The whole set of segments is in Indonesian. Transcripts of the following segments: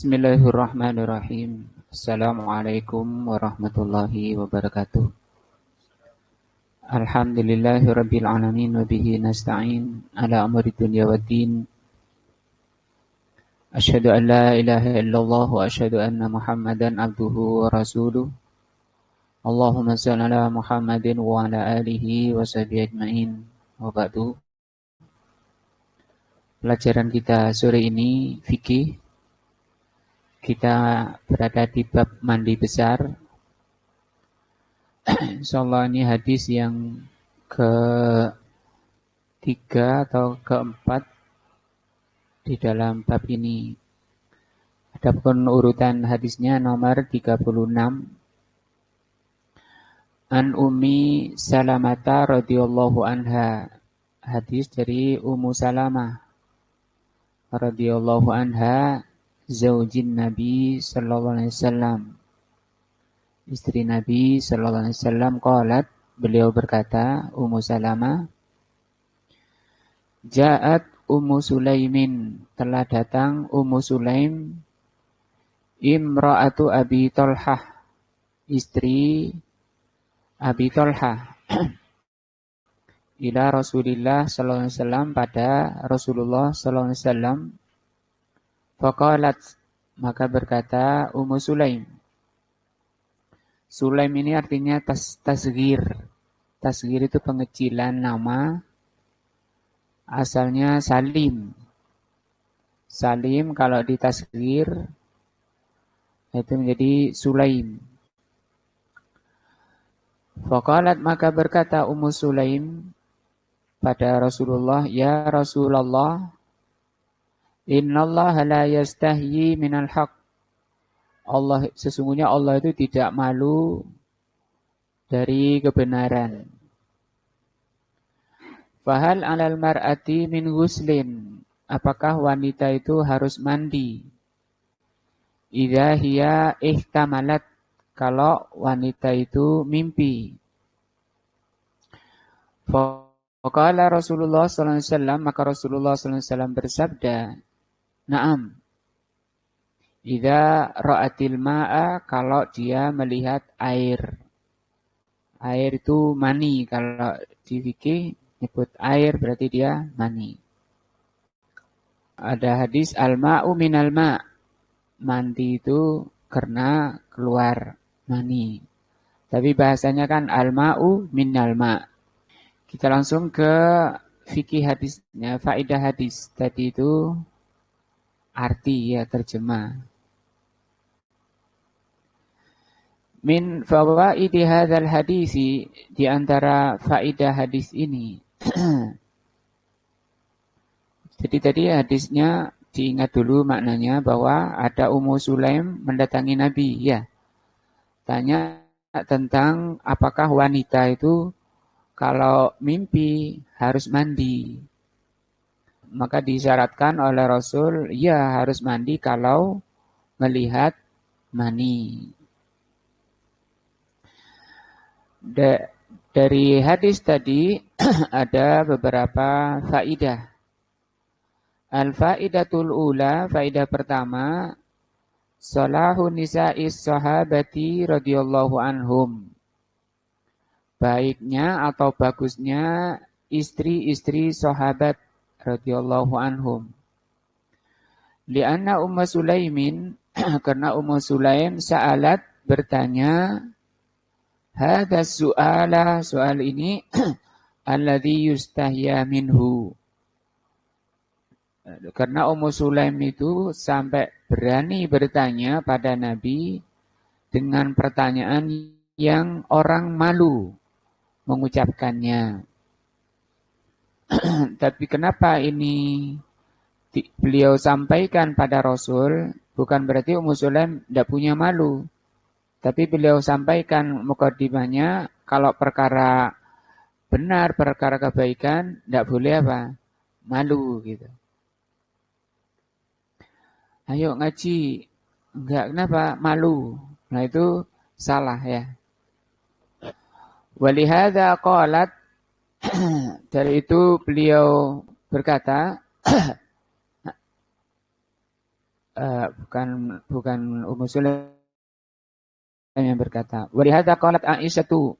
Bismillahirrahmanirrahim. Assalamualaikum warahmatullahi wabarakatuh. Alhamdulillahirabbil alamin wa bihi nasta'in ala amri dunya waddin. Asyhadu an la ilaha illallah wa asyhadu anna Muhammadan abduhu wa rasuluh. Allahumma shalli ala Muhammadin wa ala alihi wa sahbihi ajmain. Wa ba'du. Pelajaran kita sore ini fikih. Kita berada di bab mandi besar. Insyaallah ini hadis yang ketiga atau keempat di dalam bab ini. Adapun urutan hadisnya nomor 36. An Ummi Salamata radhiyallahu anha. Hadis dari Ummu Salamah radhiyallahu anha, zaujin Nabi sallallahu alaihi wasallam, istri Nabi sallallahu alaihi wasallam. Qalat, beliau berkata, Ummu Salamah, Ja'at Ummu Sulaimin, telah datang Ummu Sulaim, imra'atu Abi Talhah, istri Abi Talhah, ila Rasulillah sallallahu alaihi wasallam, pada Rasulullah sallallahu alaihi wasallam. Faqalat, maka berkata Ummu Sulaim. Sulaim ini artinya tasghir. Tasghir itu pengecilan nama. Asalnya Salim. Salim kalau ditasghir itu menjadi Sulaim. Faqalat, maka berkata Ummu Sulaim pada Rasulullah, ya Rasulullah, innallaha la yastahyi minal haq. Allah, sesungguhnya Allah itu tidak malu dari kebenaran. Fahal 'alal mar'ati min ghuslin. Apakah wanita itu harus mandi? Idza hiya ihtamalat, kalau wanita itu mimpi. Faqala Rasulullah sallallahu alaihi wasallam, maka Rasulullah sallallahu alaihi wasallam bersabda, Naam. Idza ra'atil ma'a, kalau dia melihat air. Air itu mani, kalau di fikih nyebut air berarti dia mani. Ada hadis al-ma'u minal ma'. Mandi itu karena keluar mani. Tapi bahasanya kan al-ma'u minal ma'. Kita langsung ke fikih hadisnya, faedah hadis. Tadi itu arti, ya, terjemah. Min fawaidi hadzal hadisi, di antara faedah hadis ini. Jadi tadi hadisnya diingat dulu maknanya, bahwa ada Ummu Sulaim mendatangi Nabi, ya. Tanya tentang apakah wanita itu kalau mimpi harus mandi. Maka disyaratkan oleh Rasul, ya harus mandi kalau melihat mani. Dari hadis tadi ada beberapa faidah. Al-faidatul ula, faidah pertama, salahun nisa'is sahabati radhiyallahu anhum. Baiknya atau bagusnya istri-istri sahabat radhiyallahu anhum. Lianna Ummu Sulaimin, karena Ummu Sulaim sa'alat, bertanya, hadza su'ala, soal ini, alladzi yustahya minhu. Karena Ummu Sulaim itu sampai berani bertanya pada Nabi dengan pertanyaan yang orang malu mengucapkannya. Tapi kenapa ini beliau sampaikan pada Rasul? Bukan berarti Ummu Sulaim tidak punya malu. Tapi beliau sampaikan mukadimahnya, kalau perkara benar, perkara kebaikan, tidak boleh apa? Malu, gitu. Ayo ngaji. Enggak, kenapa? Malu. Nah itu salah, ya. Walihada qalat, dari itu beliau berkata, bukan Ummu Sulaim yang berkata. Wa lihadza qalat Aisyatu.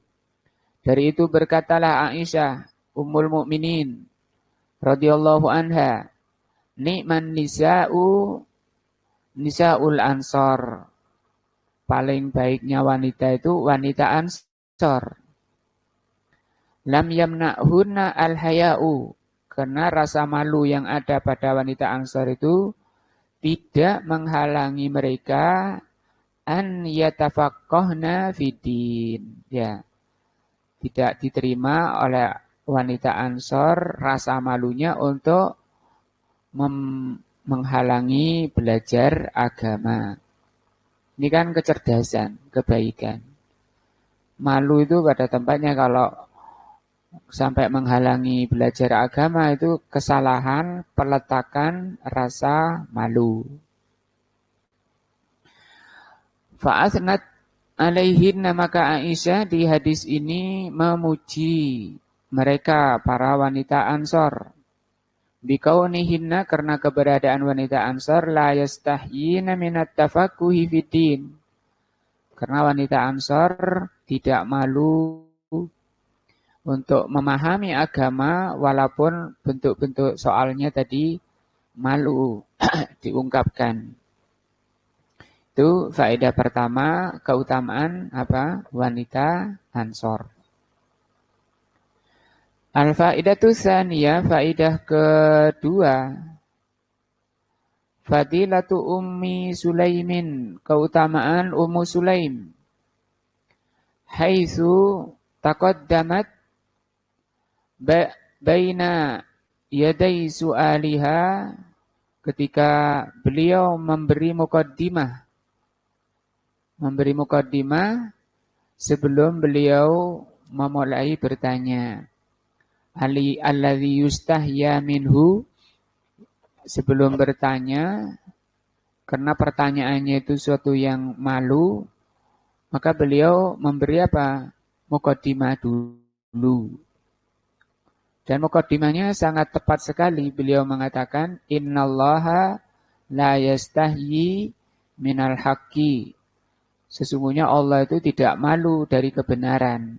Dari itu berkatalah Aisyah Ummul Mukminin radhiyallahu anha, ni'man nisaul ansor. Paling baiknya wanita itu wanita ansor. Lam yamna'hunna al-haya'u. Karena rasa malu yang ada pada wanita ansor itu tidak menghalangi mereka an yatafaqqahna fid-din. Ya. Tidak diterima oleh wanita ansor rasa malunya untuk menghalangi belajar agama. Ini kan kecerdasan, kebaikan. Malu itu pada tempatnya kalau sampai menghalangi belajar agama itu kesalahan peletakan rasa malu. Fa'athnat alaihinna, maka Aisyah di hadis ini memuji mereka para wanita Ansor. Bikaunihinna, karena keberadaan wanita Ansor la yastahyina minat tafaqquhi fiddin. Karena wanita Ansor tidak malu untuk memahami agama walaupun bentuk-bentuk soalnya tadi malu diungkapkan. Itu faedah pertama, keutamaan apa? Wanita Ansor. Al-faidatu tsaniyah, faedah kedua. Fadilatu Ummi Sulaimin, keutamaan Ummu Sulaim. Haitsu taqaddamat baina yaday su'aliha, ketika beliau memberi mukaddimah sebelum beliau memulai bertanya. Alladzi yustahya minhu, sebelum bertanya, karena pertanyaannya itu suatu yang malu, maka beliau memberi apa? Mukaddimah dulu. Dan mukaddimahnya sangat tepat sekali. Beliau mengatakan, innallaha la yastahyi minal haqqi. Sesungguhnya Allah itu tidak malu dari kebenaran.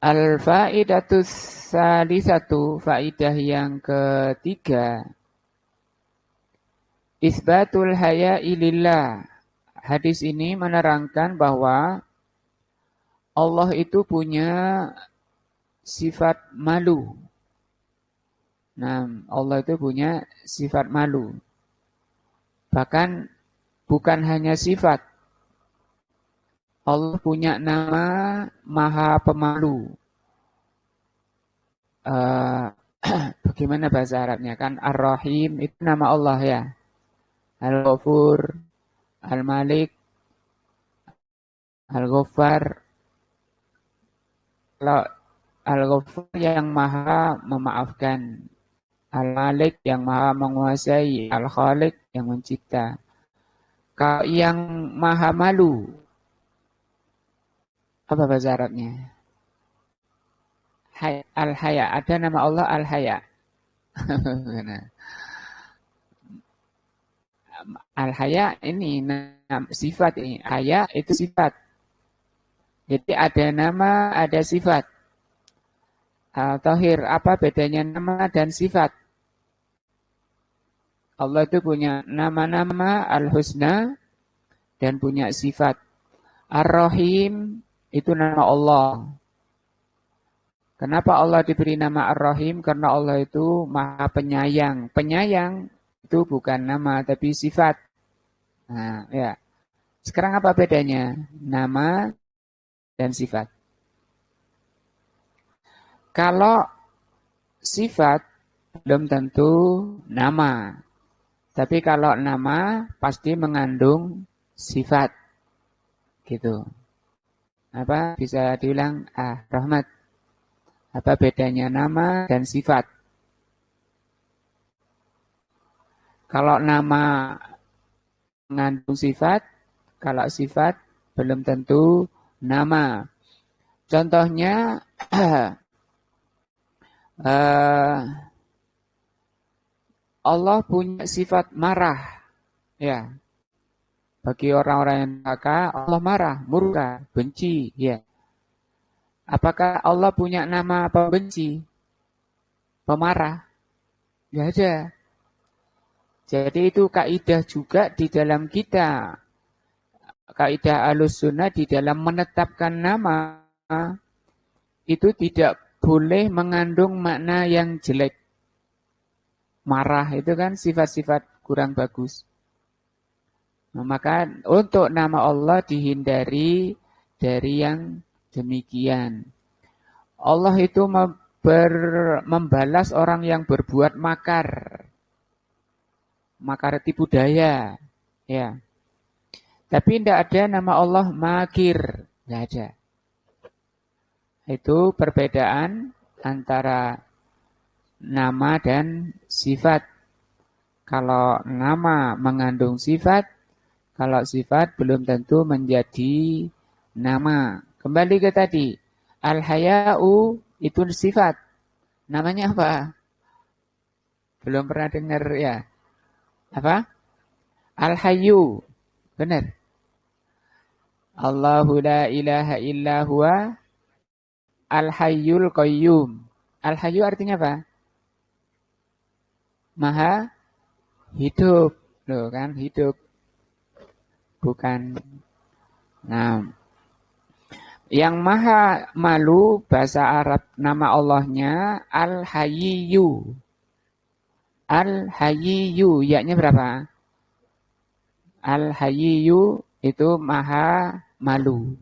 Al-fa'idatus salisatu, fa'idah yang ketiga. Isbatul haya'i lillah. Hadis ini menerangkan bahwa Allah itu punya sifat malu. Allah itu punya sifat malu. Bahkan bukan hanya sifat. Allah punya nama Maha Pemalu. Bagaimana bahasa Arabnya? Kan Ar-Rahim itu nama Allah ya. Al-Ghafur, Al-Malik, Al-Ghaffar. Kalau Al-Ghaffar yang Maha memaafkan, Al-Malik yang Maha menguasai, Al-Khaliq yang mencipta. Kalau yang Maha Malu, apa bahasa Arabnya? Al-Haya. Ada nama Allah Al-Haya. Al-Haya ini sifat ini. Haya itu sifat. Jadi ada nama, ada sifat. Al-Tahir, apa bedanya nama dan sifat? Allah itu punya nama-nama Al-Husna dan punya sifat. Ar-Rahim itu nama Allah. Kenapa Allah diberi nama Ar-Rahim? Karena Allah itu Maha Penyayang. Penyayang itu bukan nama tapi sifat. Nah, ya. Sekarang apa bedanya? Nama dan sifat. Kalau sifat belum tentu nama. Tapi kalau nama pasti mengandung sifat. Gitu. Apa bisa diulang? Rahmat. Apa bedanya nama dan sifat? Kalau nama mengandung sifat, kalau sifat belum tentu nama. Contohnya, Allah punya sifat marah. Ya. Bagi orang-orang yang neraka, Allah marah, murka, benci. Ya. Apakah Allah punya nama pembenci? Pemarah? Tidak ada. Jadi itu kaidah juga di dalam kita. Kaidah Ahlussunnah di dalam menetapkan nama itu tidak boleh mengandung makna yang jelek. Marah itu kan sifat-sifat kurang bagus. Nah, maka untuk nama Allah dihindari dari yang demikian. Allah itu membalas orang yang berbuat makar. Makar tipu daya. Ya. Tapi tidak ada nama Allah makir. Tidak ada. Itu perbedaan antara nama dan sifat. Kalau nama mengandung sifat, kalau sifat belum tentu menjadi nama. Kembali ke tadi. Al-haya'u itu sifat. Namanya apa? Belum pernah dengar ya? Apa? Al-hayyu. Benar. Allahu la ilaha illa huwa al-hayyul qayyum. Al-hayyu artinya apa? Maha hidup. Loh kan, hidup. Bukan. Nah, yang maha malu, bahasa Arab nama Allahnya Al-Hayyu. Al-Hayyu, yaknya berapa? Al-Hayyu itu maha malu.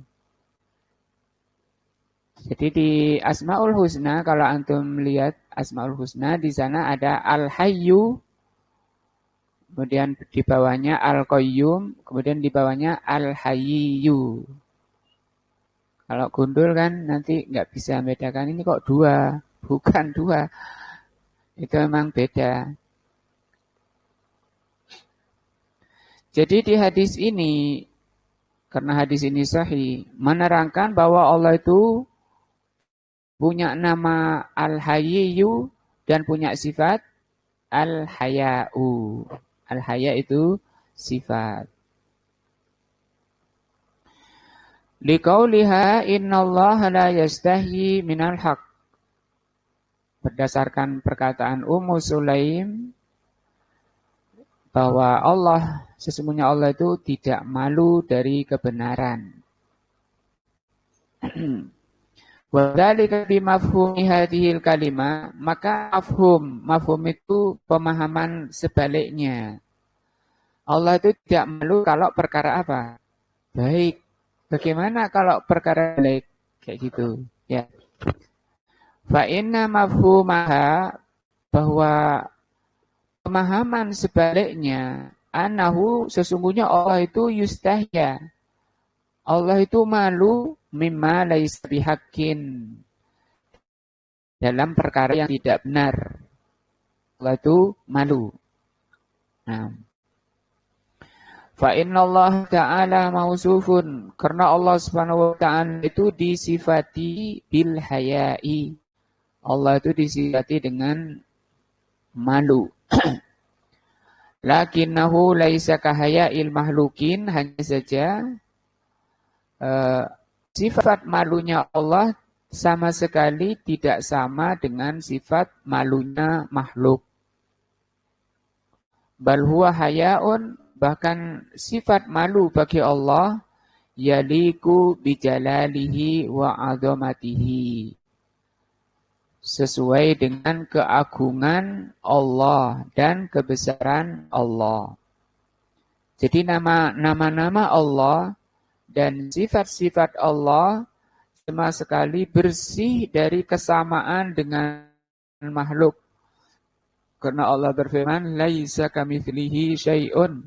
Jadi di Asmaul Husna, kalau antum lihat Asmaul Husna, di sana ada Al-Hayyu, kemudian di bawahnya Al-Qayyum, kemudian di bawahnya Al-Hayyu. Kalau gundul kan nanti nggak bisa membedakan ini kok dua, bukan dua. Itu memang beda. Jadi di hadis ini, karena hadis ini sahih, menerangkan bahwa Allah itu punya nama Al-Hayyu dan punya sifat Al-Haya'u. Al-Haya itu sifat. Liqauliha innallaha la yastahyi minal haq. Berdasarkan perkataan Ummu Sulaim bahwa sesungguhnya Allah itu tidak malu dari kebenaran. Wadzalika bi mafhumi hadhil kalimah, maka mafhum itu pemahaman sebaliknya. Allah itu tidak malu kalau perkara apa? Baik. Bagaimana kalau perkara baik? Kayak gitu, ya. Fa inna mafhumaha, bahwa pemahaman sebaliknya, anahu sesungguhnya Allah itu yustahya. Allah itu malu mimma laisa bihaqqin, dalam perkara yang tidak benar. Allah itu malu. Nah. Fa innallaha ta'ala mausufun, karena Allah Subhanahu wa ta'ala itu disifati bil haya'i. Allah itu disifati dengan malu. Lakinnahu laisa kahaya'il mahlukin, hanya saja sifat malunya Allah sama sekali tidak sama dengan sifat malunya makhluk. Bal huwa haya'un, bahkan sifat malu bagi Allah yaliku bijalalihi wa azamatihi, sesuai dengan keagungan Allah dan kebesaran Allah. Jadi nama-nama Allah dan sifat-sifat Allah sama sekali bersih dari kesamaan dengan makhluk. Karena Allah berfirman, laisa kamitslihi syai'un.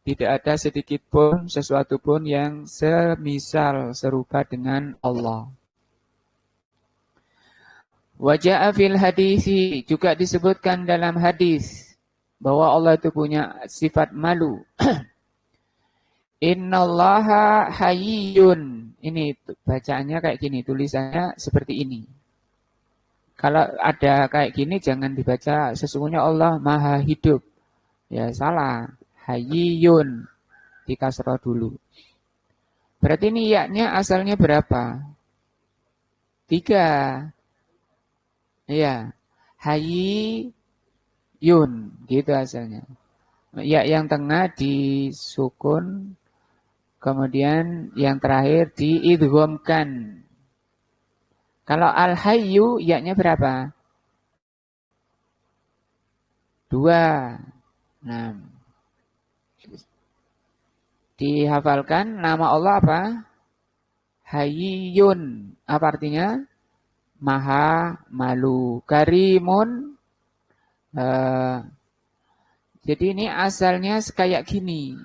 Tidak ada sedikit pun, sesuatu pun yang semisal, serupa dengan Allah. Waja'a fil hadisi, juga disebutkan dalam hadis bahwa Allah itu punya sifat malu. Innallaha hayyun. Ini bacaannya kayak gini, tulisannya seperti ini. Kalau ada kayak gini jangan dibaca sesungguhnya Allah Maha Hidup. Ya salah. Hayyun di kasroh dulu. Berarti ini ya-nya asalnya berapa? 3. Iya. Hayyun gitu asalnya. Ya yang tengah disukun, kemudian yang terakhir diidghamkan. Kalau al-hayyu ya-nya berapa? 2. Nah, dihafalkan nama Allah apa? Hayyun. Apa artinya? Maha malu. Karimun. Jadi ini asalnya kayak gini.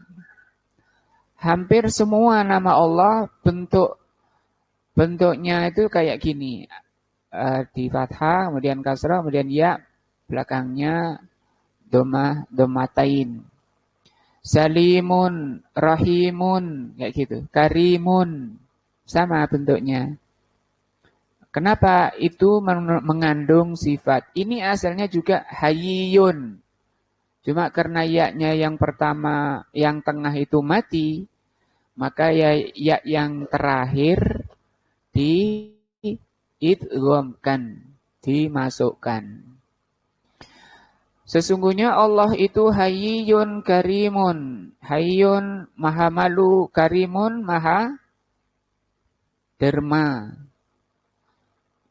Hampir semua nama Allah bentuknya itu kayak gini. Di fathah, kemudian kasrah, kemudian ya, belakangnya domatain. Salimun, rahimun, kayak gitu. Karimun, sama bentuknya. Kenapa itu mengandung sifat? Ini asalnya juga hayyun. Cuma karena ya-nya yang pertama, yang tengah itu mati, maka ya yang terakhir diidghamkan, dimasukkan. Sesungguhnya Allah itu hayyun karimun. Hayyun maha malu, karimun maha derma.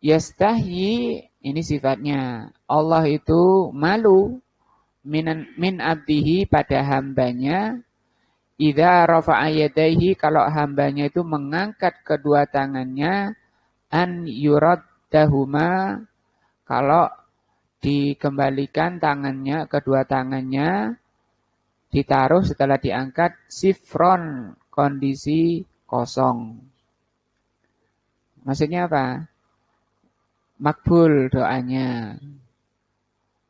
Yastahyi, ini sifatnya. Allah itu malu min abdihi pada hambanya. Idza rafa'a yadayhi, kalau hambanya itu mengangkat kedua tangannya, an yuraddahuma, kalau dikembalikan tangannya, kedua tangannya ditaruh setelah diangkat sifron, kondisi kosong. Maksudnya apa? Makbul doanya.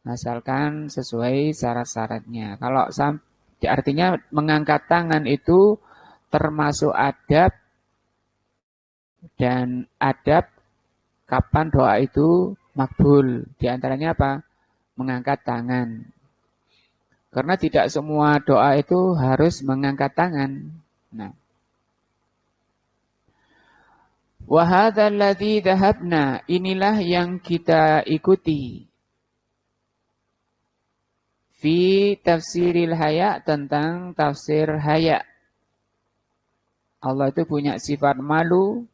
Asalkan sesuai syarat-syaratnya. Kalau artinya mengangkat tangan itu termasuk adab, dan adab kapan doa itu makbul. Di antaranya apa? Mengangkat tangan. Karena tidak semua doa itu harus mengangkat tangan. Nah. Wa hadzal ladzi dhahabna, inilah yang kita ikuti. Fi tafsiril haya, tentang tafsir haya. Allah itu punya sifat malu,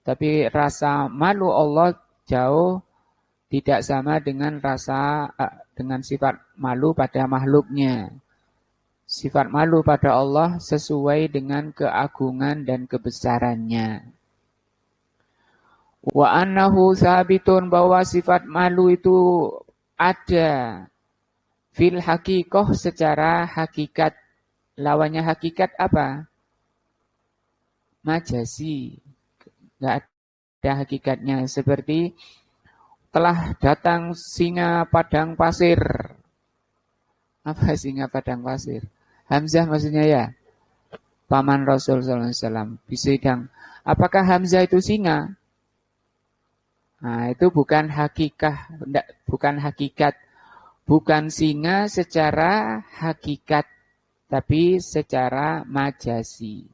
tapi rasa malu Allah jauh tidak sama dengan dengan sifat malu pada makhluknya. Sifat malu pada Allah sesuai dengan keagungan dan kebesarannya. Wa annahu sabitun, bahwa sifat malu itu ada. Fil hakikoh, secara hakikat. Lawannya hakikat apa? Majasi. Tidak ada hakikatnya. Seperti telah datang singa padang pasir. Apa singa padang pasir? Hamzah maksudnya ya? Paman Rasul SAW. Bisidang. Apakah Hamzah itu singa? Nah, itu bukan hakikat. Bukan singa secara hakikat, tapi secara majasi.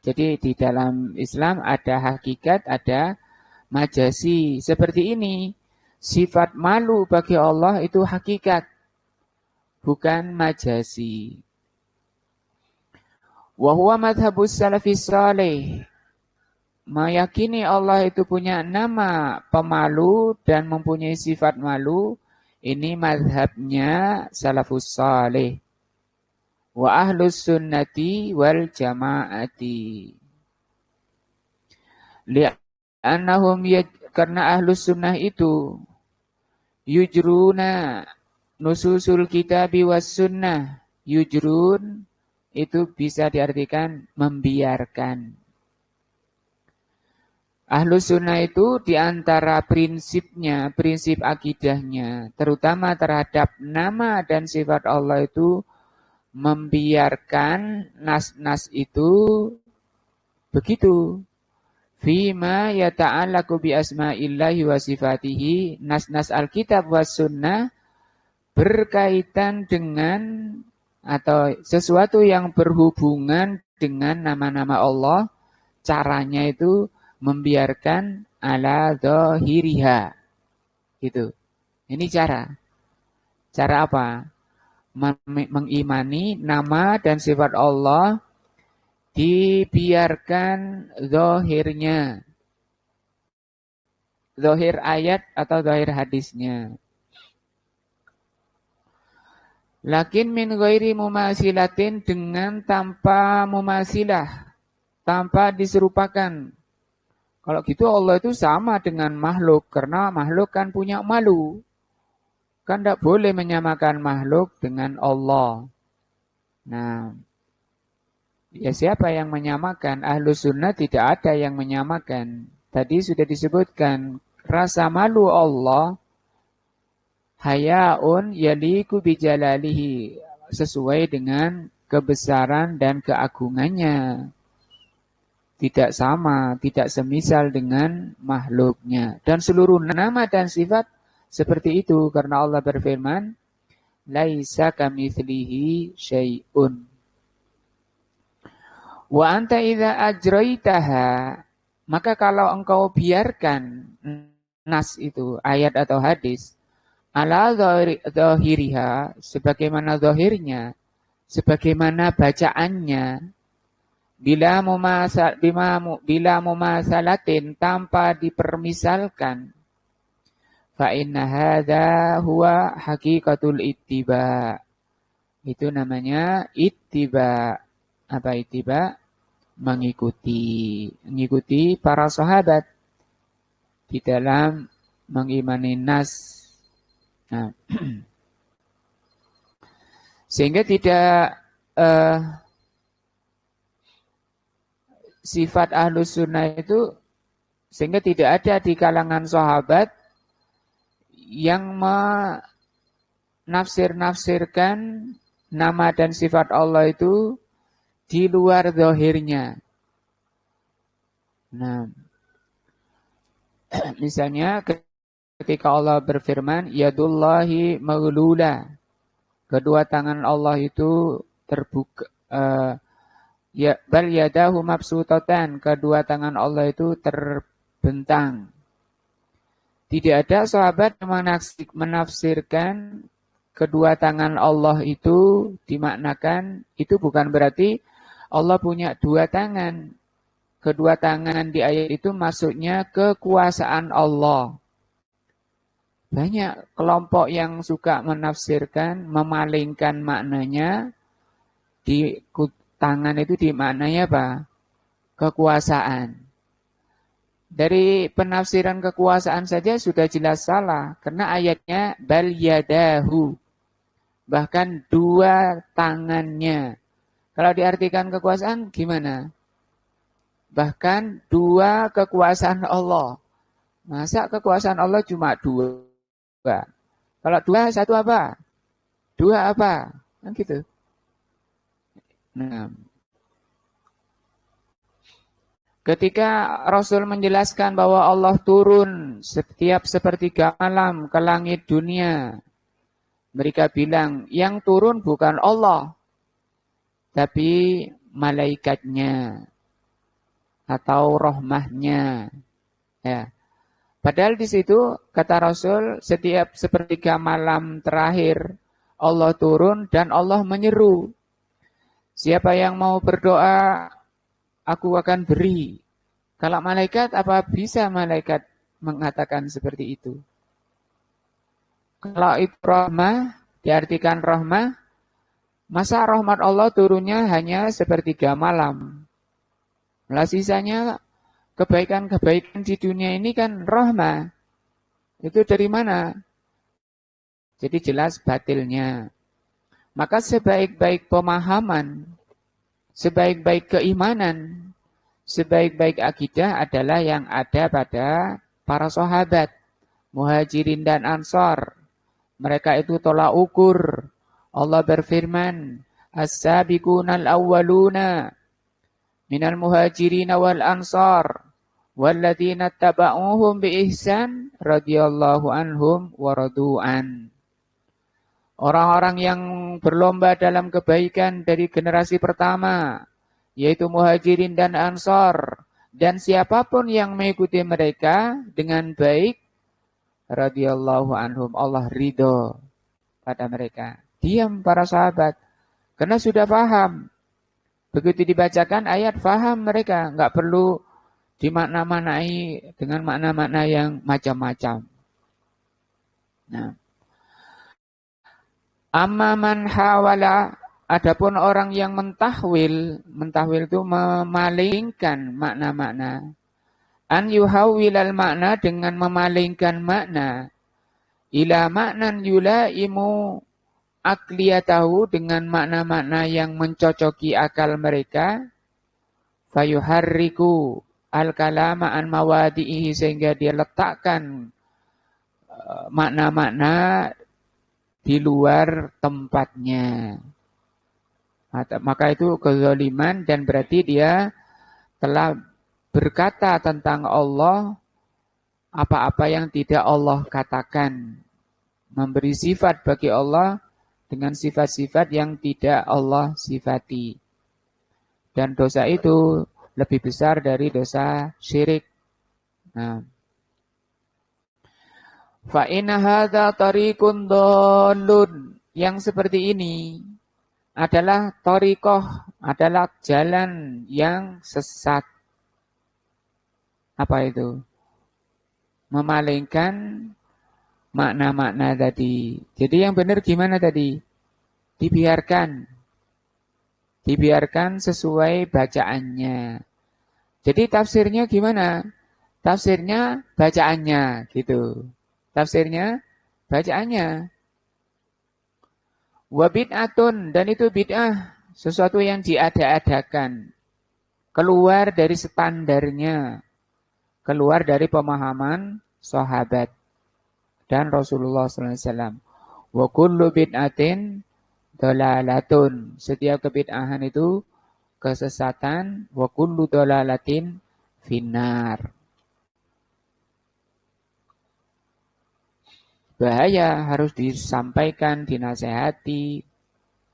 Jadi di dalam Islam ada hakikat, ada majasi. Seperti ini, sifat malu bagi Allah itu hakikat, bukan majasi. Wa huwa madhabus salafis salih. Meyakini Allah itu punya nama pemalu dan mempunyai sifat malu, ini madhabnya salafus salih. Wa ahlus sunnati wal jamaati. Li'annahum karena ahlus sunnah itu yujruna nususul kitabi was sunnah. Yujrun itu bisa diartikan membiarkan. Ahlus sunnah itu diantara prinsipnya, prinsip akidahnya, terutama terhadap nama dan sifat Allah itu, membiarkan nas-nas itu begitu. Fima yata'allaqu bi asma'illahi wa sifatihi. Nas-nas Alkitab was sunnah berkaitan dengan atau sesuatu yang berhubungan dengan nama-nama Allah. Caranya itu membiarkan ala dhahiriha. Gitu. Ini cara. Cara apa? Mengimani nama dan sifat Allah dibiarkan zahirnya. Zahir ayat atau zahir hadisnya. Lakin min ghairi mumasilatin, dengan tanpa mumasilah, tanpa diserupakan. Kalau gitu Allah itu sama dengan makhluk, karena makhluk kan punya malu. Kan tidak boleh menyamakan makhluk dengan Allah. Nah, ya siapa yang menyamakan? Ahlus sunnah tidak ada yang menyamakan. Tadi sudah disebutkan, rasa malu Allah, hayaun yaliku bijalalihi, sesuai dengan kebesaran dan keagungannya. Tidak sama, tidak semisal dengan makhluknya. Dan seluruh nama dan sifat seperti itu, karena Allah berfirman, laisa kamitslihi syai'un. Wa anta idza ajraitaha, maka kalau engkau biarkan nas itu, ayat atau hadis, ala dhahiriha, sebagaimana zahirnya, sebagaimana bacaannya, bila mumasalatin, tanpa dipermisalkan, fa inna hadza huwa haqiqatul ittiba. Itu namanya ittiba. Apa ittiba? Mengikuti para sahabat di dalam mengimani nas. Nah, sehingga tidak sifat ahlus sunnah itu, sehingga tidak ada di kalangan sahabat yang menafsir-nafsirkan nama dan sifat Allah itu di luar zahirnya. Nah, misalnya ketika Allah berfirman, yadullahi maghlula, kedua tangan Allah itu terbuka, ya bal yadahu mabsutatan, kedua tangan Allah itu terbentang. Tidak ada sahabat yang menafsirkan kedua tangan Allah itu dimaknakan, itu bukan berarti Allah punya dua tangan. Kedua tangan di ayat itu maksudnya kekuasaan Allah. Banyak kelompok yang suka menafsirkan, memalingkan maknanya, di tangan itu dimaknanya apa? Kekuasaan. Dari penafsiran kekuasaan saja sudah jelas salah, karena ayatnya bal yadahu, bahkan dua tangannya. Kalau diartikan kekuasaan gimana? Bahkan dua kekuasaan Allah. Masa kekuasaan Allah cuma dua? Kalau dua, satu apa? Dua apa? Kan gitu. Nah, ketika Rasul menjelaskan bahwa Allah turun setiap sepertiga malam ke langit dunia, mereka bilang, yang turun bukan Allah, tapi malaikatnya atau rahmahnya. Ya. Padahal di situ kata Rasul, setiap sepertiga malam terakhir Allah turun dan Allah menyeru, siapa yang mau berdoa, aku akan beri. Kalau malaikat, apa bisa malaikat mengatakan seperti itu? Kalau itu rahmah, diartikan rahmah, masa rahmat Allah turunnya hanya sepertiga malam? Lah sisanya kebaikan-kebaikan di dunia ini kan rahmah. Itu dari mana? Jadi jelas batilnya. Maka sebaik-baik pemahaman, sebaik-baik keimanan, sebaik-baik akidah adalah yang ada pada para sahabat, muhajirin dan ansar. Mereka itu tolak ukur. Allah berfirman, as-sabiqunal awwaluna minal muhajirin wal ansar Walladzina taba'uhum biihsan radhiyallahu anhum wa radu'an. Orang-orang yang berlomba dalam kebaikan dari generasi pertama, yaitu Muhajirin dan Ansor, dan siapapun yang mengikuti mereka dengan baik, radhiyallahu anhum, Allah ridho pada mereka. Diam para sahabat, karena sudah paham. Begitu dibacakan ayat, paham mereka, nggak perlu dimakna-maknai dengan makna-makna yang macam-macam. Nah, amma man hawala, adapun orang yang mentahwil itu memalingkan makna-makna. An yuhawwilal makna, dengan memalingkan makna. Ila maknan yulaimu akliyatahu, dengan makna-makna yang mencocoki akal mereka. Fayuharriku al-kalama an mawadi'ihi, sehingga dia letakkan makna-makna di luar tempatnya. Maka itu kezaliman, dan berarti dia telah berkata tentang Allah apa-apa yang tidak Allah katakan. Memberi sifat bagi Allah dengan sifat-sifat yang tidak Allah sifati. Dan dosa itu lebih besar dari dosa syirik. Nah, fa inna hadza tariqun dhallun, yang seperti ini adalah thariqah, adalah jalan yang sesat. Apa itu? Memalingkan makna-makna tadi. Jadi yang benar gimana tadi? Dibiarkan sesuai bacaannya. Jadi tafsirnya gimana? Tafsirnya bacaannya gitu. Tafsirnya bacaannya. Wa bid'atun, dan itu bid'ah, sesuatu yang diada-adakan, keluar dari standarnya, keluar dari pemahaman sahabat dan Rasulullah SAW. Wa kullu bid'atin dalalatun, setiap kebid'ahan itu kesesatan. Wa kullu dalalatin finnar. Bahaya, harus disampaikan, dinasehati,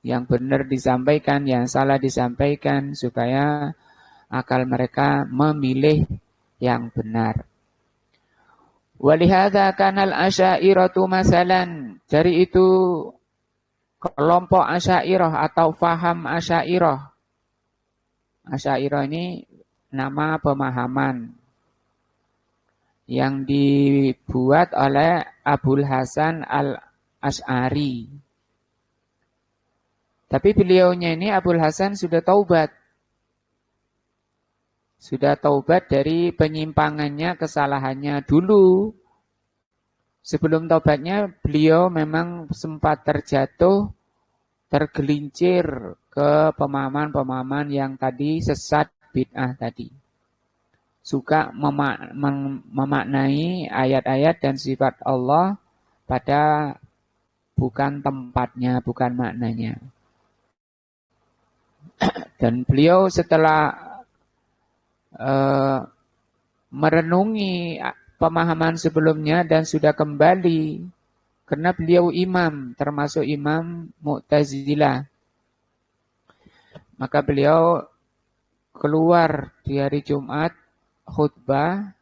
yang benar disampaikan, yang salah disampaikan, supaya akal mereka memilih yang benar. Walihada kanal asy'ariyatu masalan, dari itu kelompok asy'ariyah atau faham asy'ariyah. Asy'ariyah ini nama pemahaman yang dibuat oleh Abul Hasan al-Asy'ari. Tapi beliaunya ini, Abul Hasan, sudah taubat. Sudah taubat dari penyimpangannya, kesalahannya dulu. Sebelum taubatnya, beliau memang sempat terjatuh, tergelincir ke pemahaman-pemahaman yang tadi sesat, bid'ah tadi. Suka memaknai ayat-ayat dan sifat Allah pada bukan tempatnya, bukan maknanya. Dan beliau setelah merenungi pemahaman sebelumnya dan sudah kembali, karena beliau imam, termasuk imam Mu'tazilah, maka beliau keluar di hari Jumat khutbah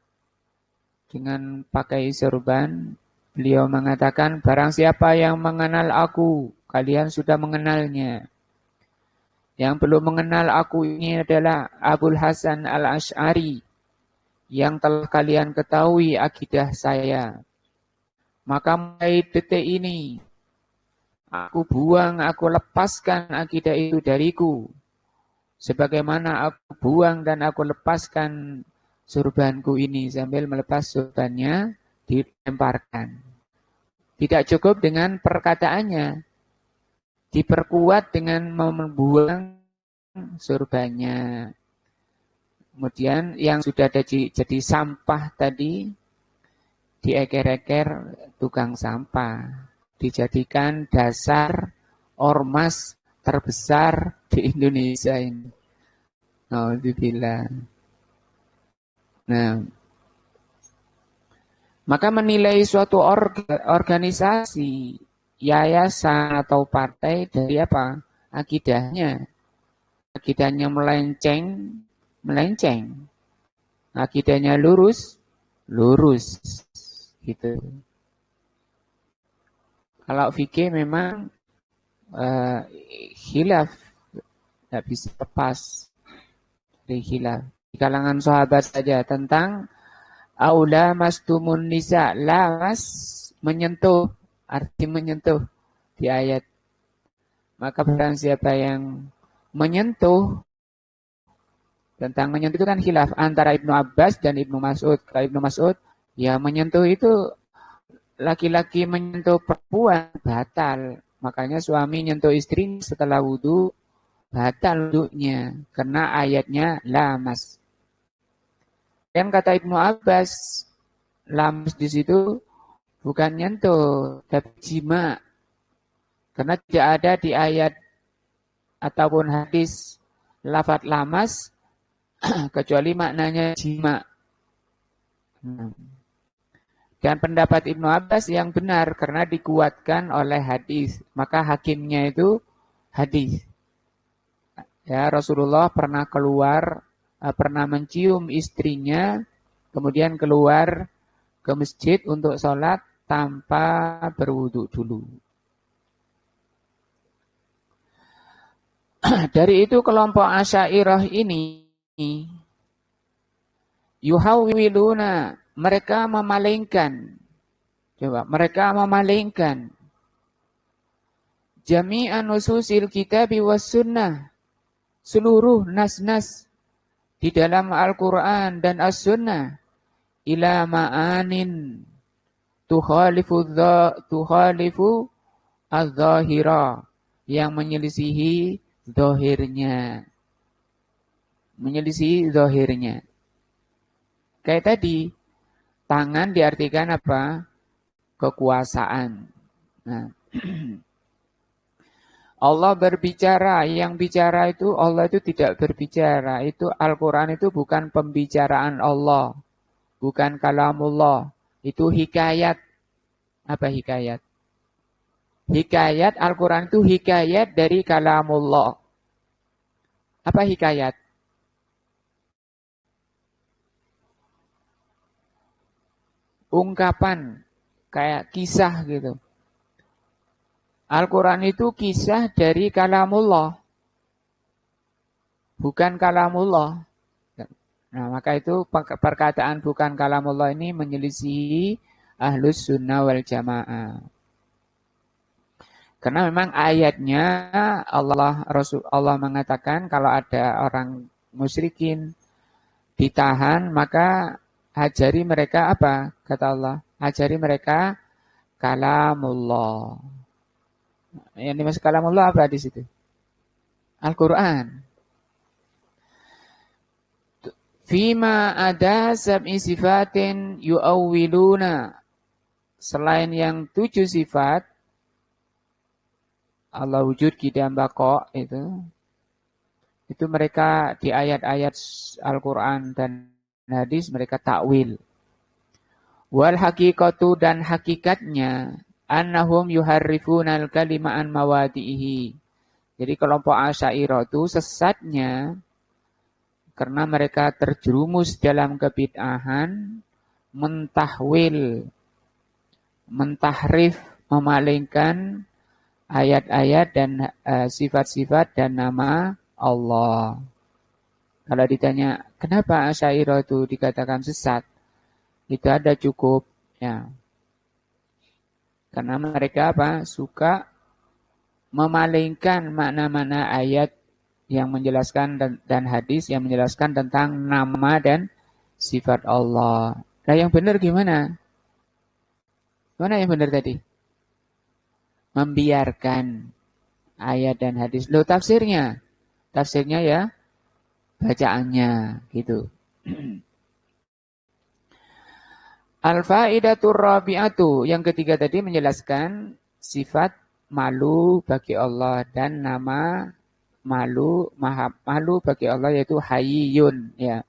dengan pakai serban. Beliau mengatakan, barang siapa yang mengenal aku, kalian sudah mengenalnya. Yang belum mengenal aku ini adalah Abul Hasan al-Asy'ari, yang telah kalian ketahui akidah saya. Maka mulai detik ini, aku buang, aku lepaskan akidah itu dariku. Sebagaimana aku buang dan aku lepaskan surbanku ini, sambil melepas surbannya dilemparkan. Tidak cukup dengan perkataannya, diperkuat dengan membuang surbannya. Kemudian yang sudah jadi sampah tadi dieker-eker tukang sampah, dijadikan dasar ormas terbesar di Indonesia ini. Alhamdulillah. Nah, maka menilai suatu organisasi, yayasan atau partai dari apa? Akidahnya. Akidahnya melenceng, melenceng. Akidahnya lurus, lurus. Gitu. Kalau fikih memang khilaf, tidak bisa lepas dari khilaf. Di kalangan sahabat saja tentang aula mastumun nisa, lamas menyentuh, arti menyentuh di ayat. Maka barang siapa yang menyentuh, tentang menyentuh itu kan khilaf antara Ibnu Abbas dan Ibnu Mas'ud. Kalau Ibnu Mas'ud, ya menyentuh itu laki-laki menyentuh perempuan batal. Makanya suami nyentuh istri setelah wudhu, batal wudhunya. Karena ayatnya lamas. Dan kata Ibnu Abbas, lamas di situ bukan nyentuh, tapi jima. Karena tidak ada di ayat ataupun hadis lafadz lamas, kecuali maknanya jima. Dan pendapat Ibnu Abbas yang benar karena dikuatkan oleh hadis. Maka hakimnya itu hadis. Ya, Rasulullah pernah keluar, pernah mencium istrinya, kemudian keluar ke masjid untuk sholat tanpa berwudu dulu. Dari itu kelompok Asy'ariyah ini yuhawwiluna, mereka memalingkan. Coba, mereka memalingkan jami'an nususil kitabi was sunnah, seluruh nas-nas di dalam Al-Qur'an dan As-Sunnah ila ma'anin tukhalifu az-zahira, yang menyelisihi zahirnya. Menyelisihi zahirnya. Kayak tadi, tangan diartikan apa? Kekuasaan. Nah, Allah berbicara, yang bicara itu Allah itu tidak berbicara. Itu Al-Quran itu bukan pembicaraan Allah, bukan kalamullah. Itu hikayat. Apa hikayat? Hikayat Al-Quran itu hikayat dari kalamullah. Apa hikayat? Ungkapan, kayak kisah gitu. Al-Quran itu kisah dari kalamullah, bukan kalamullah. Nah, maka itu perkataan bukan kalamullah ini menyelisihi Ahlus Sunnah wal Jamaah. Karena memang ayatnya Allah mengatakan kalau ada orang musyrikin ditahan, maka hajari mereka apa? Kata Allah, hajari mereka kalamullah. Yang dimaksud kalamullah apa di situ? Al-Quran. Fima ada sab'i sifatin yu'awwiluna. Selain yang 7 sifat, Allah wujud, qidam, baqa itu mereka di ayat-ayat Al-Quran dan hadis mereka takwil. Wal haqiqatu, dan hakikatnya annahum yuharrifunal kalima an mawadihi. Jadi kelompok Asy'ariyah itu sesatnya karena mereka terjerumus dalam kebid'ahan, mentahwil, mentahrif, memalingkan ayat-ayat dan sifat-sifat dan nama Allah. Kalau ditanya, kenapa Asy'ariyah itu dikatakan sesat? Itu ada cukup, ya. Karena mereka apa? Suka memalingkan makna-makna ayat yang menjelaskan dan hadis yang menjelaskan tentang nama dan sifat Allah. Nah, yang benar gimana? Mana yang benar tadi? Membiarkan ayat dan hadis. Loh, tafsirnya? Tafsirnya ya bacaannya gitu. Al-faidatur rabi'atu, yang ketiga tadi menjelaskan sifat malu bagi Allah dan nama malu bagi Allah yaitu Hayyun, ya.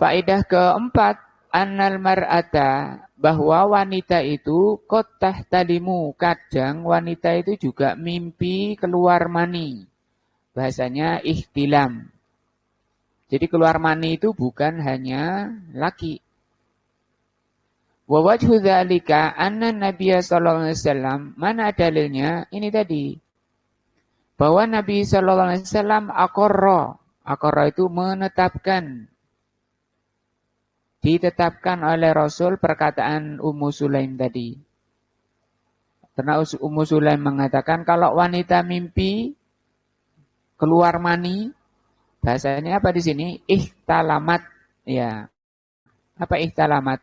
Faedah keempat, annal mar'ata, bahwa wanita itu kotah talimu, kadang wanita itu juga mimpi keluar mani. Bahasanya ihtilam. Jadi keluar mani itu bukan hanya laki. Wa wajhu dzalika anna Nabiya sallallahu alaihi wasallam, mana dalilnya? Ini tadi. Bahwa Nabi sallallahu alaihi wasallam aqarra itu menetapkan, ditetapkan oleh Rasul perkataan Ummu Sulaim tadi. Karena Ummu Sulaim mengatakan kalau wanita mimpi keluar mani, bahasanya apa di sini? Ihtalamat. Ya. Apa ihtalamat?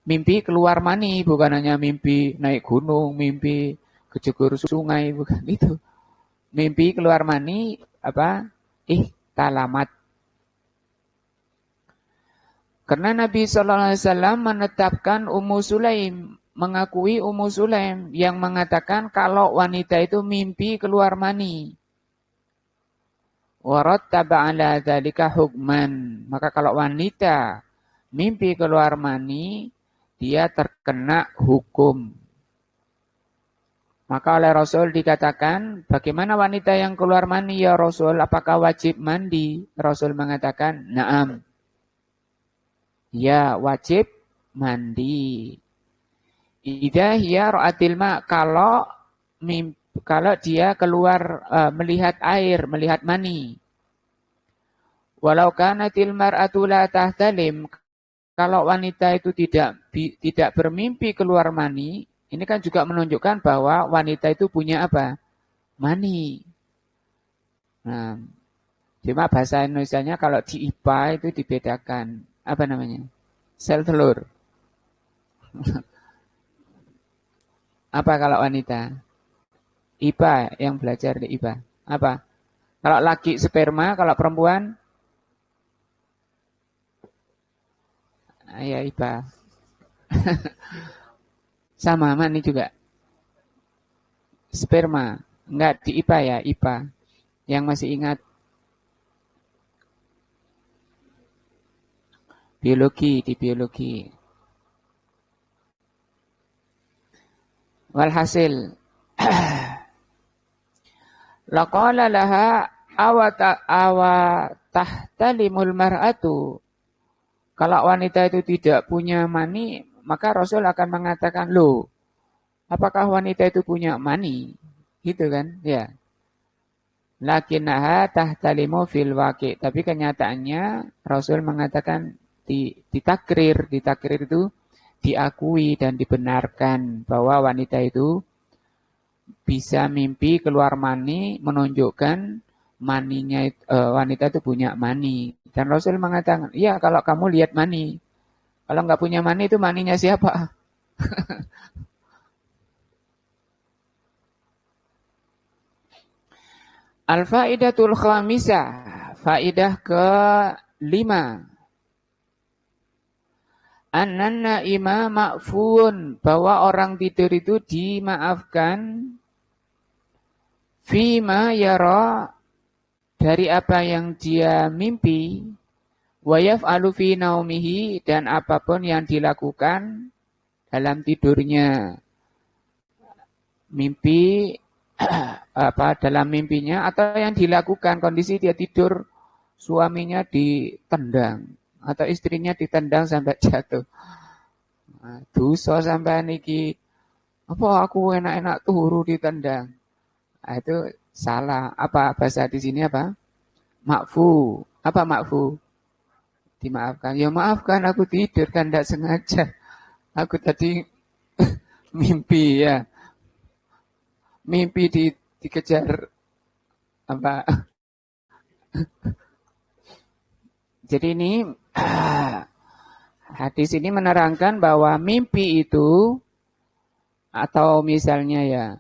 Mimpi keluar mani, bukan hanya mimpi naik gunung, mimpi kejegur sungai, bukan itu. Mimpi keluar mani apa? Ihtalamat. Karena Nabi sallallahu alaihi wasallam menetapkan Ummu Sulaim, mengakui Ummu Sulaim yang mengatakan kalau wanita itu mimpi keluar mani. Warattaba ala dzalika hukman. Maka kalau wanita mimpi keluar mani, dia terkena hukum. Maka oleh Rasul dikatakan, bagaimana wanita yang keluar mani ya Rasul? Apakah wajib mandi? Rasul mengatakan, na'am. Ya, wajib mandi. Idza hiya ra'atil ma, kalau dia keluar melihat air, melihat mani. Walau kanatil mar'atu la tahtalim, kalau wanita itu tidak bermimpi keluar mani, ini kan juga menunjukkan bahwa wanita itu punya apa? Mani. Nah, cuma bahasa Indonesianya kalau di IPA itu dibedakan. Apa namanya? Sel telur. Apa kalau wanita? IPA, yang belajar di IPA. Apa? Kalau laki sperma, kalau perempuan? Ya IPA. Sama, mani juga. Sperma. Enggak, di IPA ya, IPA. Yang masih ingat. Biologi, di biologi. Walhasil. Laqala laha awatahtalimul mar'atu. Kalau wanita itu tidak punya mani, maka Rasul akan mengatakan, loh, apakah wanita itu punya mani? Gitu kan? Ya. Lakinnaha tahtalimu fil waqi'. Tapi kenyataannya Rasul mengatakan ditakrir itu diakui dan dibenarkan bahwa wanita itu bisa mimpi keluar mani, menunjukkan maninya wanita itu punya mani. Dan Rasul mengatakan, iya kalau kamu lihat mani. Kalau nggak punya mani itu maninya siapa? Al-faidatul khamisah. Faidah ke-5. An-nanna ima ma'fun. Bahwa orang tidur itu dimaafkan. Fima yara, dari apa yang dia mimpi, wa yaf'alu fi naumihi, dan apapun yang dilakukan dalam tidurnya. Mimpi dalam mimpinya atau yang dilakukan kondisi dia tidur, suaminya ditendang atau istrinya ditendang sampai jatuh. Dosa sampai niki, apa aku enak-enak turu ditendang. Nah, itu salah. Apa bahasa di sini apa? Makfu. Apa makfu? Dimaafkan. Ya maafkan, aku tidur kan tidak sengaja. Aku tadi mimpi ya. Mimpi dikejar apa? Jadi ini hadis ini menerangkan bahwa mimpi itu atau misalnya ya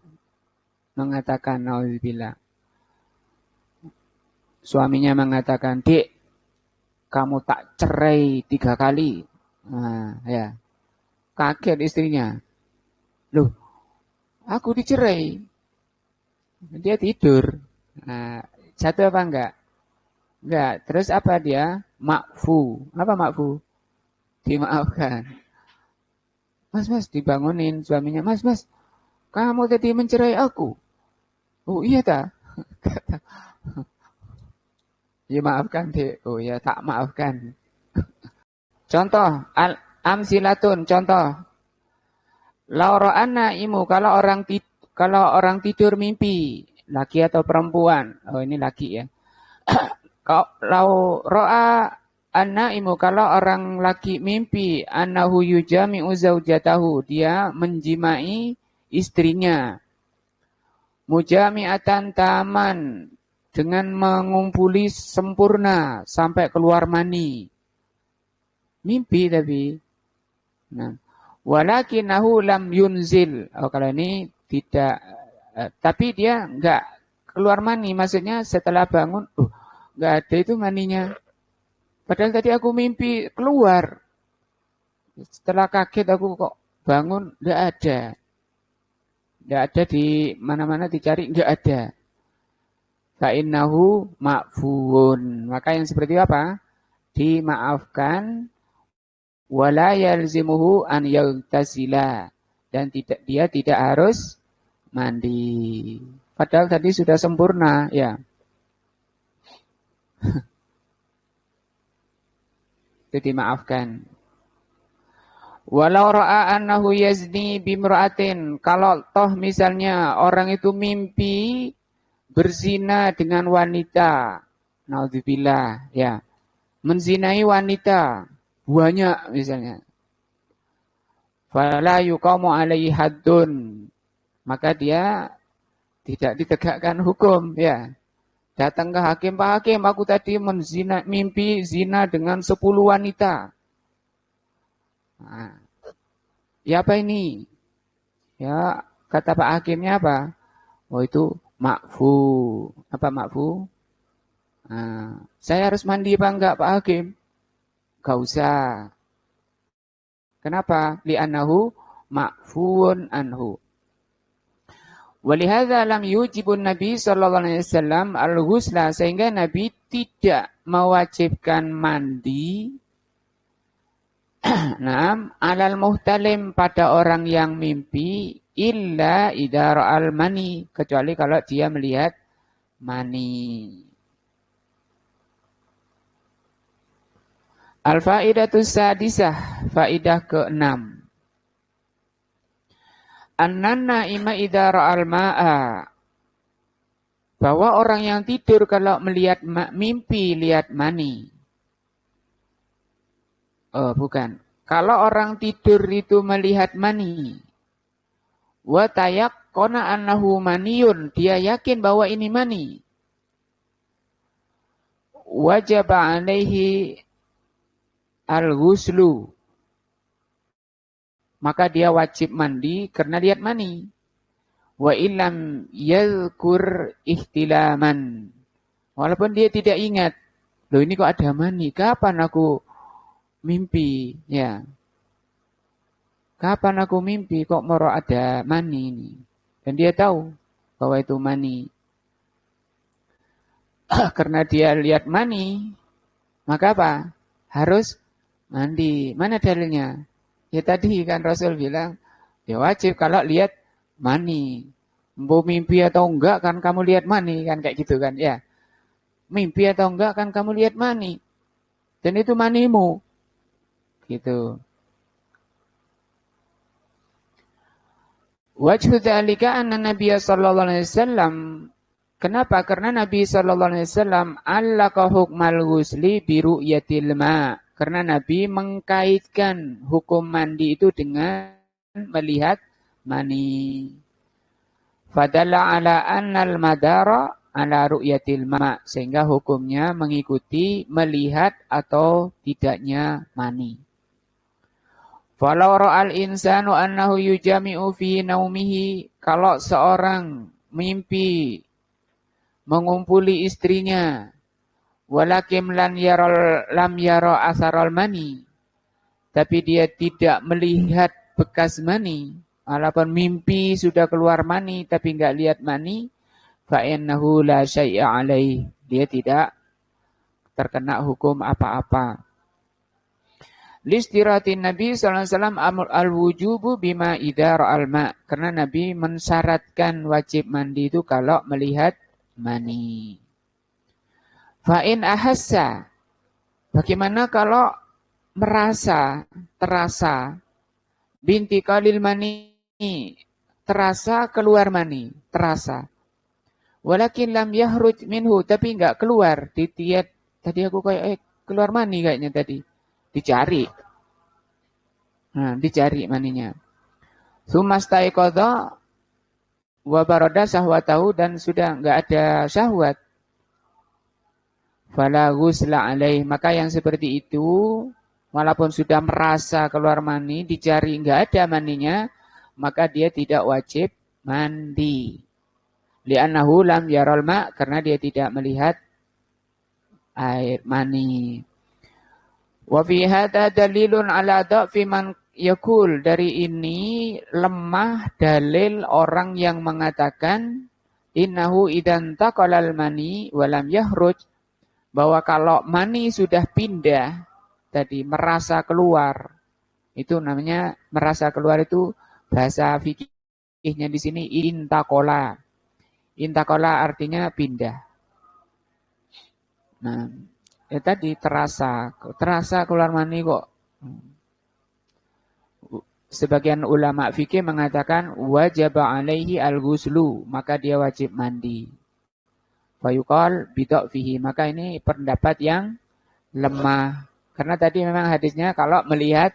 mengatakan nauzubillah. Suaminya mengatakan, "Dik, kamu tak cerai 3 kali." Nah, ya. Kaget istrinya. Loh, aku dicerai. Dia tidur. Nah, jatuh apa enggak? Enggak. Terus apa dia? makfu. Apa makfu? Dimaafkan. Mas, dibangunin suaminya. Mas, kamu tadi mencerai aku. Oh iya tak? Ya maafkan dek. Oh ya tak maafkan. Contoh, amsilatun, contoh. Laura'anna imu, kalau orang tidur mimpi, laki atau perempuan. Oh ini laki ya. Kalau ro'a an-naimu, kalau orang laki mimpi annahu yujami'u zaujatahu, dia menjimai istrinya. Mujami'atan taman, dengan mengumpuli sempurna sampai keluar mani. Mimpi tapi. Nah, walakinahu lam yunzil. Oh, kalau ini tidak, tapi dia enggak keluar mani, maksudnya setelah bangun, enggak ada itu maninya. Padahal tadi aku mimpi keluar. Setelah kaget aku kok bangun, enggak ada. Enggak ada, di mana-mana dicari, enggak ada. Fa'innahu ma'fuun. Maka yang seperti apa? Dimaafkan. Wala yalzimuhu an yaghtasila. Dan dia tidak harus mandi. Padahal tadi sudah sempurna, ya. Itu dimaafkan. Walau ra'a annahu yazni bimra'atin. Kalau toh misalnya orang itu mimpi berzina dengan wanita. Naudzubillah, ya. Menzinai wanita. Banyak misalnya. Fala yuqamu alaihi haddun. Maka dia tidak ditegakkan hukum, ya. Datang ke hakim, Pak Hakim, aku tadi mimpi zina dengan 10 wanita. Nah, ya apa ini? Ya, kata Pak Hakimnya apa? Oh itu makfu. Apa makfu? Nah, saya harus mandi apa enggak Pak Hakim? Gak usah. Kenapa? Li'annahu makfuun anhu. Walihadza lam yujibun Nabi sallallahu alaihi wasallam al-ghusla, sehingga Nabi tidak mewajibkan mandi alal muhtalim pada orang yang mimpi illa idza ra'al mani, kecuali kalau dia melihat mani. Al-faidatus sadisah, faidah ke-6. An-nanna ima idza ra'al ma'a, bahwa orang yang tidur kalau melihat mimpi lihat mani. Oh, bukan. Kalau orang tidur itu melihat mani, wa tayaqqana annahu maniyun, dia yakin bahwa ini mani. Wajib alaihi al-ghuslu, maka dia wajib mandi karena lihat mani. Wa illam yadhkur ihtilaman, walaupun dia tidak ingat, loh ini kok ada mani, kapan aku mimpi, ya. Kapan aku mimpi kok moro ada mani ini. Dan dia tahu bahwa itu mani. Karena dia lihat mani, maka apa? Harus mandi. Mana dalilnya? Ya tadi kan Rasul bilang, ya wajib kalau lihat mani. Mau mimpi atau enggak kan kamu lihat mani, kan kayak gitu kan, ya. Mimpi atau enggak kan kamu lihat mani. Dan itu manimu. Gitu. Wajhu dzalika anna Nabiy sallallahu alaihi wasallam, kenapa? Karena Nabi sallallahu alaihi wasallam allaka hukmal ghusli bi ru'yatil ma. Karena Nabi mengkaitkan hukum mandi itu dengan melihat mani. Fadalla ala annal madara ala ru'yatil ma, sehingga hukumnya mengikuti melihat atau tidaknya mani. Falau ra'al insanu annahu yujami'u fi naumihi, kalau seorang mimpi mengumpuli istrinya, walakin lam yara asarul mani, tapi dia tidak melihat bekas mani, walaupun mimpi sudah keluar mani tapi enggak lihat mani, fa innahu la syai'a alaih, dia tidak terkena hukum apa-apa. Listiratin Nabi SAW al-wujubu bima idar al-ma. Karena Nabi mensyaratkan wajib mandi itu kalau melihat mani. Fa'in ahassa. Bagaimana kalau merasa, terasa, binti kalil mani, terasa keluar mani, terasa. Walakin lam yahruj minhu, tapi enggak keluar. Ditiat, tadi aku kayak, keluar mani kayaknya tadi. Dicari. Nah, dicari maninya. Sumastaiqadha wa barada syahwatahu, dan sudah enggak ada syahwat. Fala ghusla alaih, maka yang seperti itu walaupun sudah merasa keluar mani, dicari enggak ada maninya, maka dia tidak wajib mandi. Li'annahu lam yaral ma, karena dia tidak melihat air mani. Wa fi hadza dalilun ala dha'fi man yaqul, dari ini lemah dalil orang yang mengatakan innahu idan taqalal mani wa lam yahruj, bahwa kalau mani sudah pindah tadi merasa keluar, itu namanya merasa keluar, itu bahasa fikihnya di sini intaqala. Intaqala artinya pindah. Nah, tadi terasa keluar mani kok. Sebagian ulama fikih mengatakan wajib alaihi al-ghuslu, maka dia wajib mandi. Fayuqal bid'afihi, maka ini pendapat yang lemah. Karena tadi memang hadisnya kalau melihat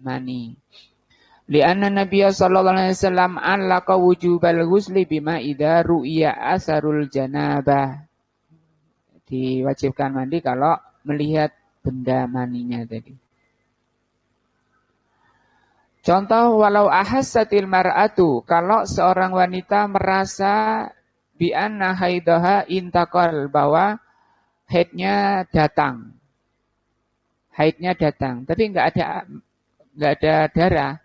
mani. Li'anna Nabiya sallallahu alaihi wasallam allaqa wujubal ghusli bima idza ru'iya asarul janabah. Diwajibkan mandi kalau melihat benda maninya tadi. Contoh, walau ahassatil mar'atu, kalau seorang wanita merasa bi anna haidaha intaqal, bahwa haidnya datang. Haidnya datang, tapi enggak ada darah.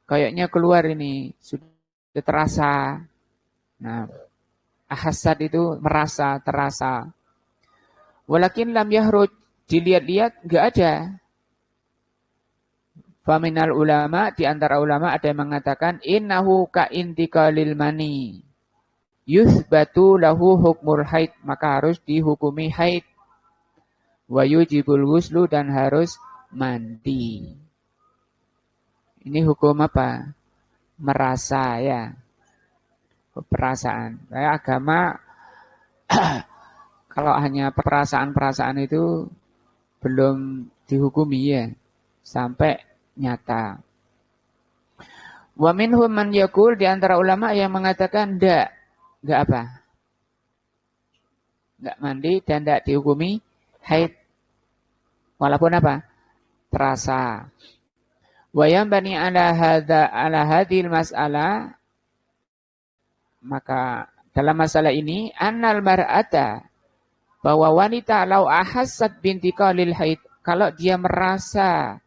Kayaknya keluar ini, sudah terasa. Nah, ahassat itu merasa, terasa. Walakin lam yahruj, dilihat-lihat enggak ada. Faminal ulama, di antara ulama ada yang mengatakan innahu ka intiqalil mani yuthbatu lahu hukmul haid, maka harus dihukumi haid. Wa yujibul ghuslu, dan harus mandi. Ini hukum apa? Merasa, ya. Perasaan. Kayak agama kalau hanya perasaan-perasaan itu belum dihukumi, ya. Sampai nyata. Wa minhum man yaqul, di antara ulama yang mengatakan enggak apa? Enggak mandi dan enggak dihukumi haid. Walaupun apa? Terasa. Wa yanbani ala hadhil mas'alah, maka dalam masalah ini annal mar'ata, bahwa wanita lau ahassat bintiqalil haid, kalau dia merasa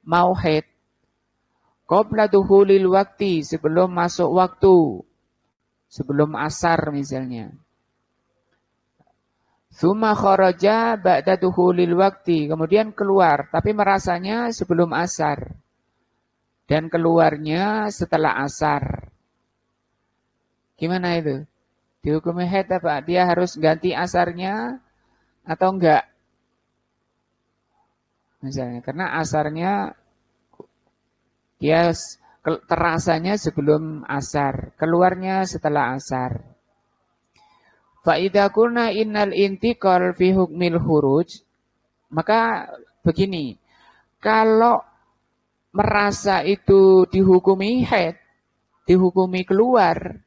mau haid qabla duhulil waktu, sebelum masuk waktu, sebelum asar misalnya. Tsumma kharaja ba'da duhulil waktu, kemudian keluar tapi merasanya sebelum asar dan keluarnya setelah asar. Gimana itu? Dihukumi haid apa? Dia harus ganti asarnya atau enggak? Misalnya, karena asarnya dia terasanya sebelum asar, keluarnya setelah asar. Fa idza qulna innal intiqal fi hukmil khuruj, maka begini, kalau merasa itu dihukumi haid, dihukumi keluar,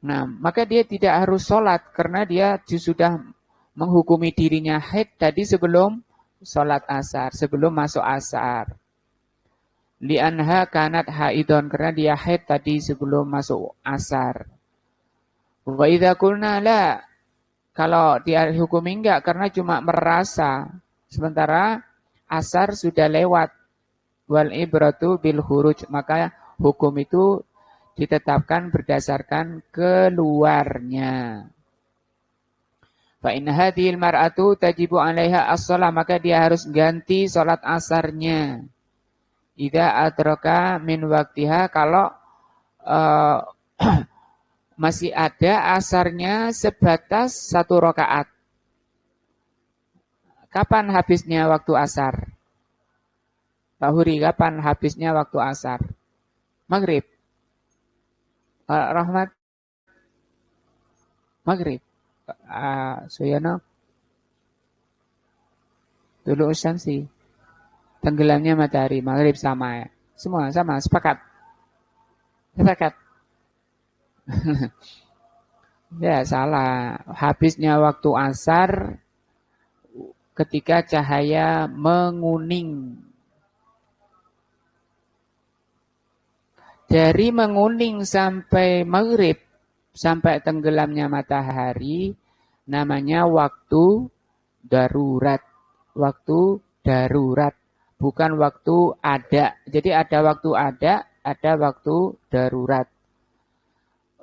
nah maka dia tidak harus sholat, karena dia sudah menghukumi dirinya haid tadi sebelum sholat asar, sebelum masuk asar. Li'anha kanat haidon, karena dia haid tadi sebelum masuk asar. Wa idza qulna la, kalau dia hukumi enggak, karena cuma merasa, sementara asar sudah lewat. Wal ibratu bil khuruj, maka hukum itu ditetapkan berdasarkan keluarnya. Fa inna hadhil mar'atu tajibu 'alaiha as-shalah, maka dia harus ganti salat asarnya. Idza adraka min waktiha, kalau masih ada asarnya sebatas 1 rakaat. Kapan habisnya waktu asar? Pak Huri, kapan habisnya waktu asar? Maghrib. Rahmat. Maghrib. Suyono. Dulu Syamsi. Tenggelamnya matahari. Maghrib sama ya. Semua sama. Sepakat. Sepakat. Ya salah. Habisnya waktu asar ketika cahaya menguning. Dari menguning sampai maghrib, sampai tenggelamnya matahari, namanya waktu darurat. Waktu darurat, bukan waktu ada. Jadi ada waktu ada waktu darurat.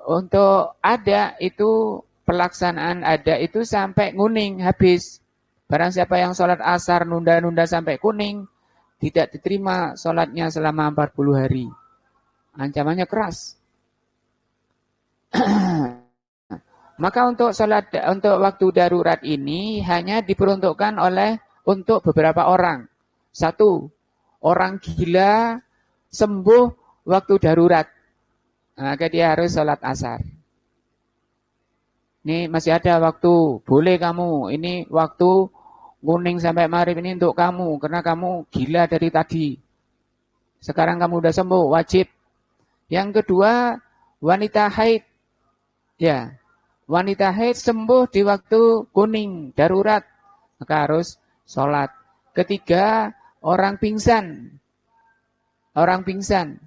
Untuk ada itu, pelaksanaan ada itu sampai nguning, habis. Barang siapa yang sholat asar nunda-nunda sampai kuning, tidak diterima sholatnya selama 40 hari. Ancamannya keras. Maka untuk waktu darurat ini hanya diperuntukkan untuk beberapa orang. 1, orang gila sembuh waktu darurat. Maka dia harus sholat asar. Ini masih ada waktu, boleh kamu. Ini waktu kuning sampai maghrib ini untuk kamu, karena kamu gila dari tadi. Sekarang kamu udah sembuh, wajib. Yang kedua, wanita haid. Ya, wanita haid sembuh di waktu kuning, darurat. Maka harus sholat. Ketiga, orang pingsan. Orang pingsan.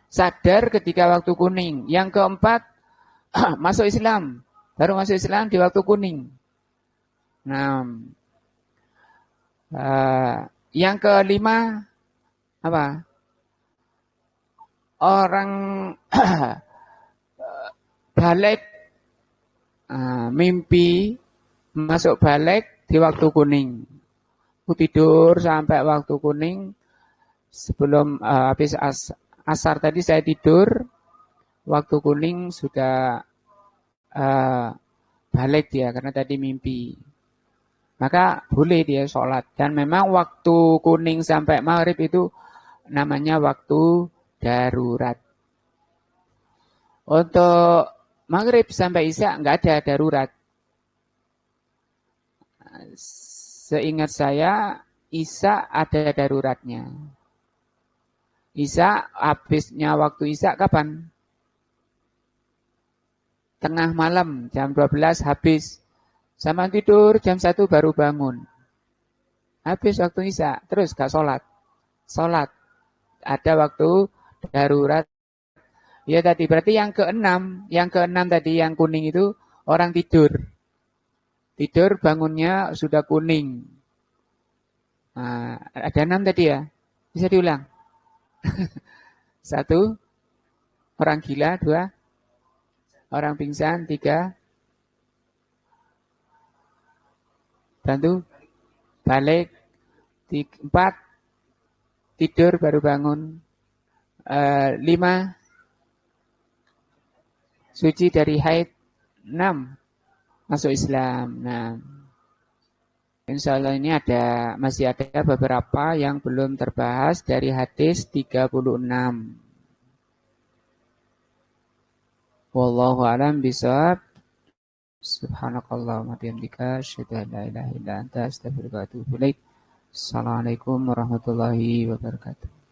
Sadar ketika waktu kuning. Yang keempat, masuk Islam. Baru masuk Islam di waktu kuning. Nah, yang kelima, apa? Orang balik, mimpi masuk balik di waktu kuning. Aku tidur sampai waktu kuning, sebelum habis asar tadi saya tidur, waktu kuning sudah balik dia karena tadi mimpi. Maka boleh dia sholat. Dan memang waktu kuning sampai maghrib itu namanya waktu darurat. Untuk maghrib sampai isya nggak ada darurat. Seingat saya, isya ada daruratnya. Isya, habisnya waktu isya kapan? Tengah malam, jam 12 habis. Sama tidur, jam 1 baru bangun. Habis waktu isya, terus gak sholat. Sholat. Ada waktu darurat. Ya tadi, berarti yang keenam tadi yang kuning itu orang tidur. Tidur bangunnya sudah kuning. Nah, ada 6 tadi ya. Bisa diulang. 1, orang gila. 2, orang pingsan. 3, bantu balik. 4, tidur baru bangun. 5, suci dari haid. 6, masuk Islam. Nah, insya Allah ini masih ada beberapa yang belum terbahas dari hadis 36. Wallahu a'lam bishawab. Subhanakallahumma bihamdika asyhadu an la ilaha illa anta astaghfiruka wa atubu ilaik. Assalamualaikum warahmatullahi wabarakatuh.